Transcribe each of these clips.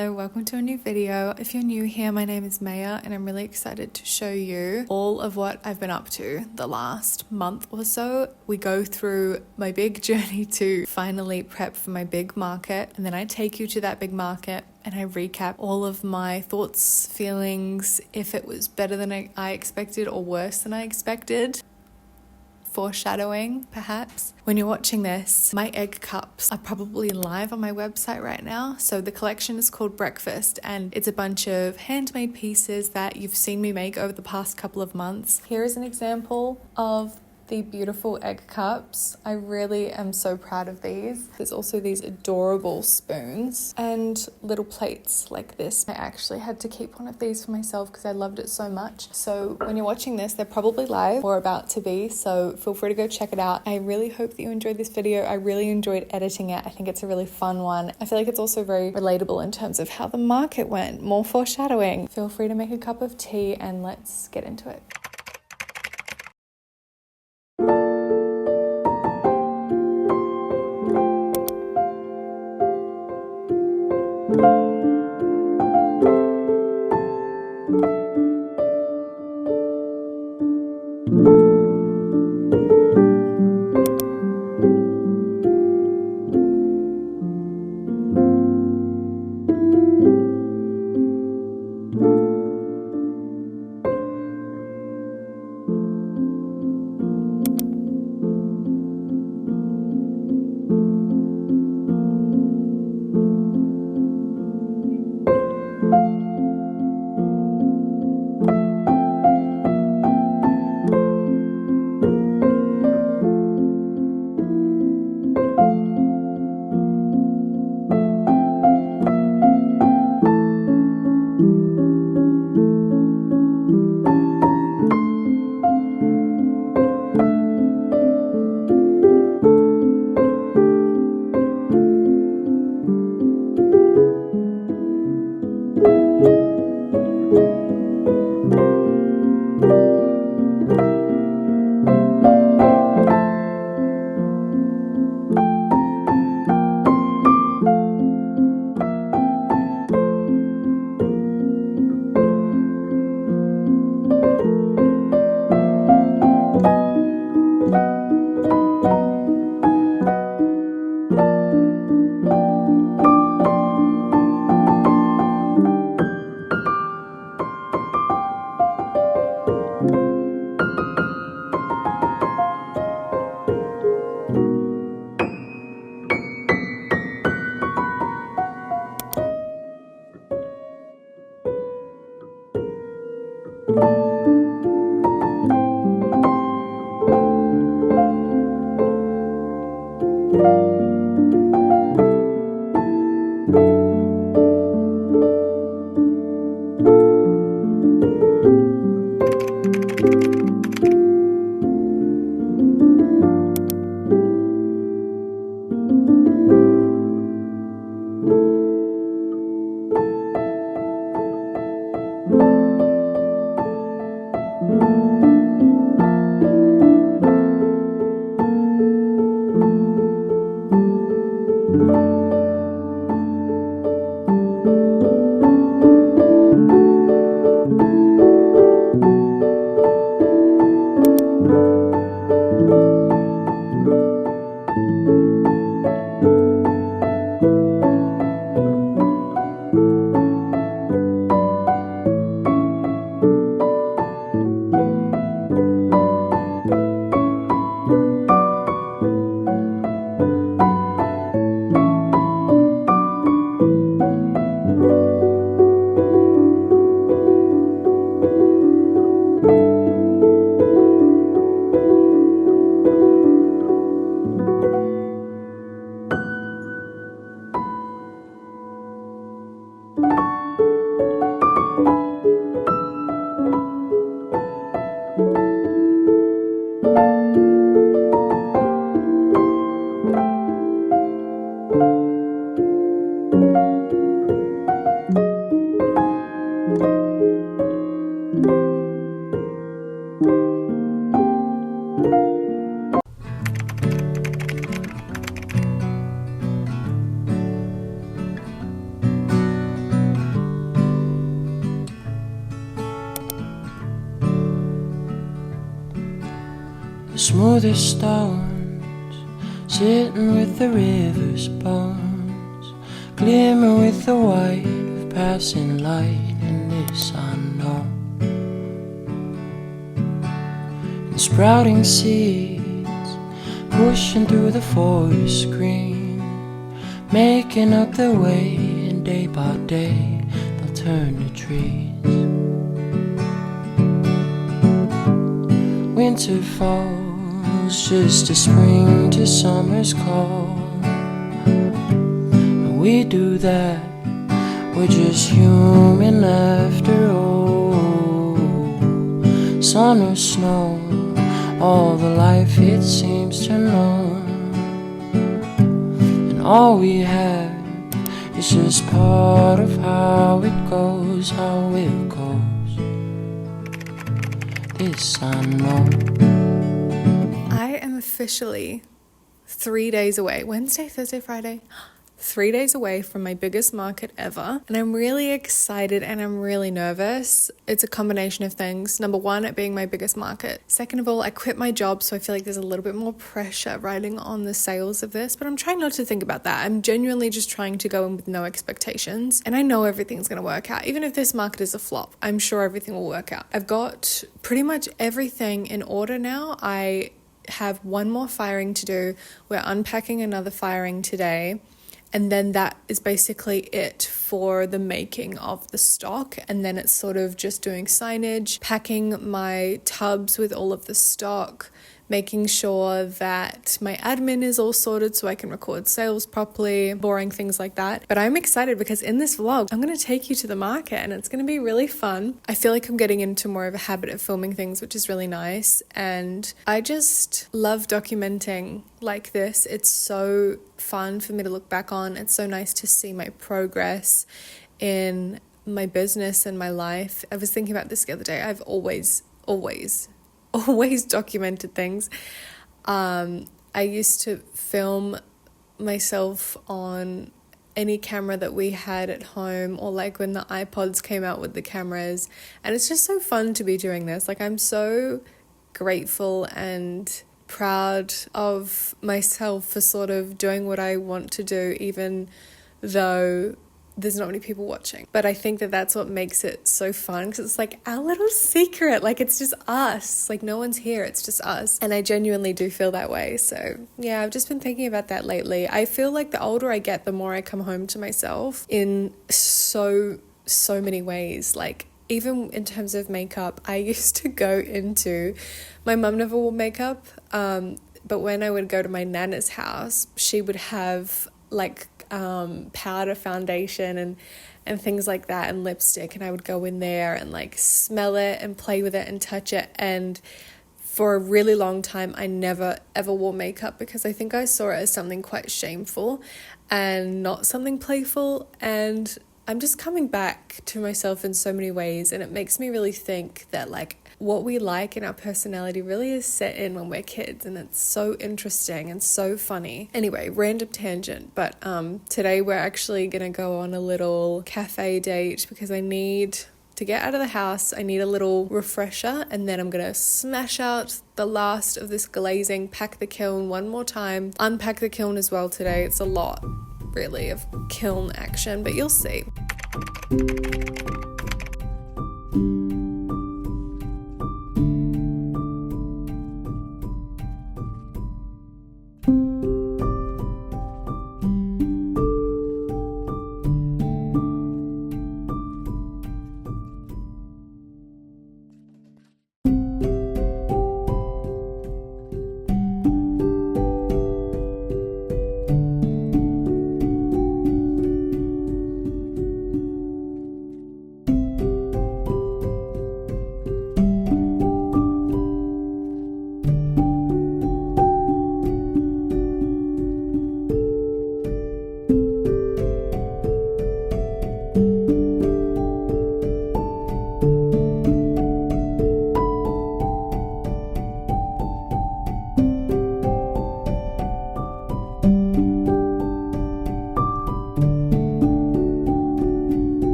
Hello, welcome to a new video. If you're new here, my name is Maya and I'm really excited to show you all of what I've been up to the last month or so. We go through my big journey to finally prep for my big market, and then I take you to that big market and I recap all of my thoughts, feelings, if it was better than I expected or worse than I expected. Foreshadowing, perhaps. When you're watching this, my egg cups are probably live on my website right now. So the collection is called Breakfast, and it's a bunch of handmade pieces that you've seen me make over the past couple of months. Here is an example of the beautiful egg cups. I really am so proud of these. There's also these adorable spoons and little plates like this. I actually had to keep one of these for myself because I loved it so much. So when you're watching this, they're probably live or about to be, so feel free to go check it out. I really hope that you enjoyed this video. I really enjoyed editing it. I think it's a really fun one. I feel like it's also very relatable in terms of how the market went. More foreshadowing. Feel free to make a cup of tea and let's get into it. smooth as stones, sitting with the river's bones, glimmer with the white of passing light, and this I know. And sprouting seeds, pushing through the forest green, making up their way, and day by day they'll turn to trees. Winter falls just as spring to summer's call, and we do that, we're just human after all. Sun or snow, all the life it seems to know, and all we have is just part of how it goes, how it goes. This I know. I am officially 3 days away. Wednesday, Thursday, Friday. 3 days away from my biggest market ever. And I'm really excited and I'm really nervous. It's a combination of things. Number one, it being my biggest market. Second of all, I quit my job, so I feel like there's a little bit more pressure riding on the sales of this. But I'm trying not to think about that. I'm genuinely just trying to go in with no expectations. And I know everything's going to work out. Even if this market is a flop, I'm sure everything will work out. I've got pretty much everything in order now. I have one more firing to do. We're unpacking another firing today. And then that is basically it for the making of the stock. And then it's sort of just doing signage, packing my tubs with all of the stock, making sure that my admin is all sorted so I can record sales properly, boring things like that. But I'm excited because in this vlog, I'm going to take you to the market and it's going to be really fun. I feel like I'm getting into more of a habit of filming things, which is really nice. And I just love documenting like this. It's so fun for me to look back on. It's so nice to see my progress in my business and my life. I was thinking about this the other day. I've always documented things. I used to film myself on any camera that we had at home, or like when the iPods came out with the cameras, and it's just so fun to be doing this. Like, I'm so grateful and proud of myself for sort of doing what I want to do, even though there's not many people watching. But I think that that's what makes it so fun, because it's like our little secret. Like, it's just us. Like, no one's here. It's just us. And I genuinely do feel that way. So yeah, I've just been thinking about that lately. I feel like the older I get, the more I come home to myself in so many ways. Like, even in terms of makeup, I used to go into, my mum never wore makeup, but when I would go to my nana's house, she would have like powder, foundation and things like that, and lipstick, and I would go in there and like smell it and play with it and touch it. And for a really long time, I never ever wore makeup because I think I saw it as something quite shameful and not something playful. And I'm just coming back to myself in so many ways, and it makes me really think that like what we like in our personality really is set in when we're kids, and it's so interesting and so funny. Anyway, random tangent, but today we're actually gonna go on a little cafe date because I need to get out of the house. I need a little refresher, and then I'm gonna smash out the last of this glazing, pack the kiln one more time, unpack the kiln as well today. It's a lot really of kiln action, but you'll see.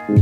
So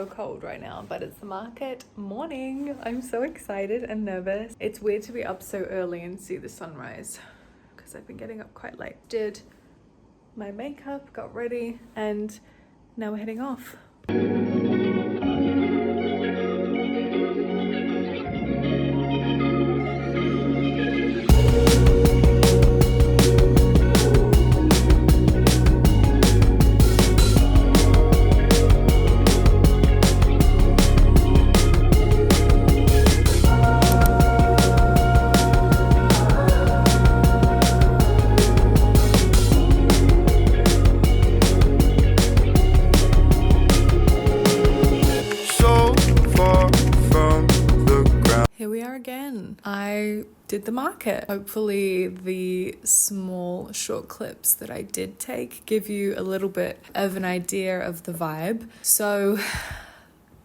cold right now, but it's the market morning. I'm so excited and nervous. It's weird to be up so early and see the sunrise because I've been getting up quite late. Did my makeup, got ready, and now we're heading off. Here we are again. I did the market. Hopefully the small short clips that I did take give you a little bit of an idea of the vibe. So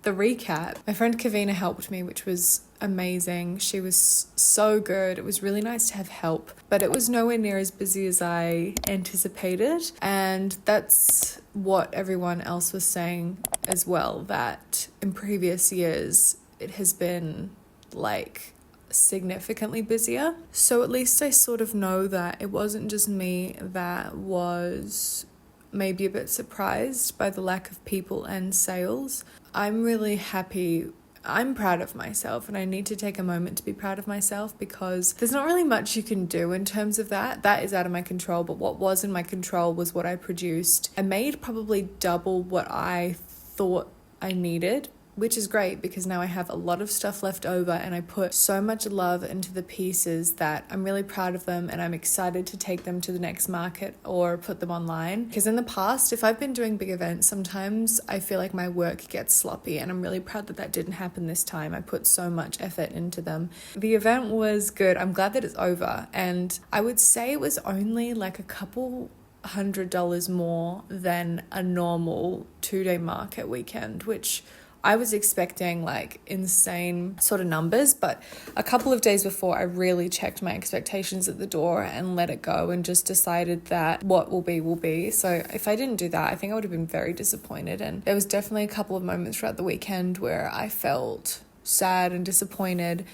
the recap, my friend Kavina helped me, which was amazing. She was so good. It was really nice to have help, but it was nowhere near as busy as I anticipated. And that's what everyone else was saying as well, that in previous years it has been like significantly busier. So at least I sort of know that it wasn't just me that was maybe a bit surprised by the lack of people and sales. I'm really happy. I'm proud of myself, and I need to take a moment to be proud of myself because there's not really much you can do in terms of that. That is out of my control, but what was in my control was what I produced. I made probably double what I thought I needed, which is great because now I have a lot of stuff left over and I put so much love into the pieces that I'm really proud of them, and I'm excited to take them to the next market or put them online. Because in the past, if I've been doing big events, sometimes I feel like my work gets sloppy, and I'm really proud that that didn't happen this time. I put so much effort into them. The event was good. I'm glad that it's over, and I would say it was only like a couple $100 more than a normal 2-day market weekend, which I was expecting like insane sort of numbers, but a couple of days before I really checked my expectations at the door and let it go and just decided that what will be will be. So if I didn't do that, I think I would have been very disappointed. And there was definitely a couple of moments throughout the weekend where I felt sad and disappointed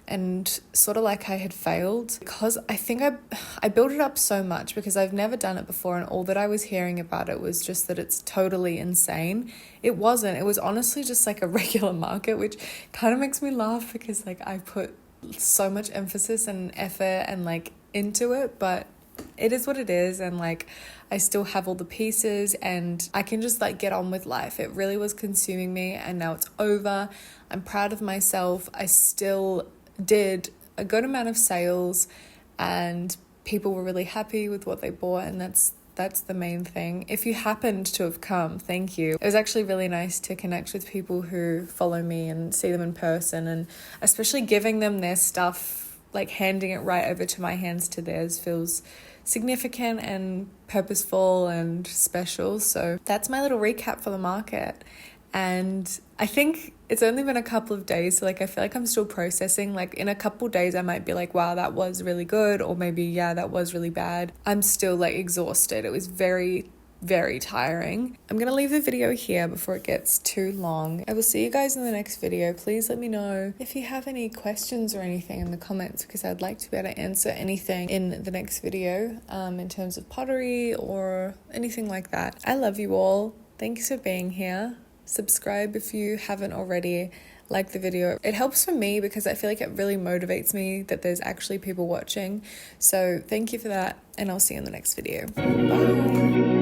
and sort of like I had failed, because I think I built it up so much because I've never done it before, and all that I was hearing about it was just that it's totally insane. It wasn't. It was honestly just like a regular market, which kind of makes me laugh because like I put so much emphasis and effort and like into it, but it is what it is, and like I still have all the pieces and I can just like get on with life. It really was consuming me and now it's over. I'm proud of myself. I still did a good amount of sales and people were really happy with what they bought, and that's the main thing. If you happened to have come, thank you. It was actually really nice to connect with people who follow me and see them in person, and especially giving them their stuff, like handing it right over to my hands to theirs feels significant and purposeful and special. So that's my little recap for the market. And I think it's only been a couple of days, so like I feel like I'm still processing. Like in a couple of days I might be like, wow, that was really good, or maybe yeah, that was really bad. I'm still like exhausted. It was very, very tiring. I'm gonna leave the video here before it gets too long. I will see you guys in the next video. Please let me know if you have any questions or anything in the comments, because I'd like to be able to answer anything in the next video in terms of pottery or anything like that. I love you all. Thanks for being here. Subscribe if you haven't already. Like the video. It helps for me because I feel like it really motivates me that there's actually people watching. So thank you for that, and I'll see you in the next video. Bye.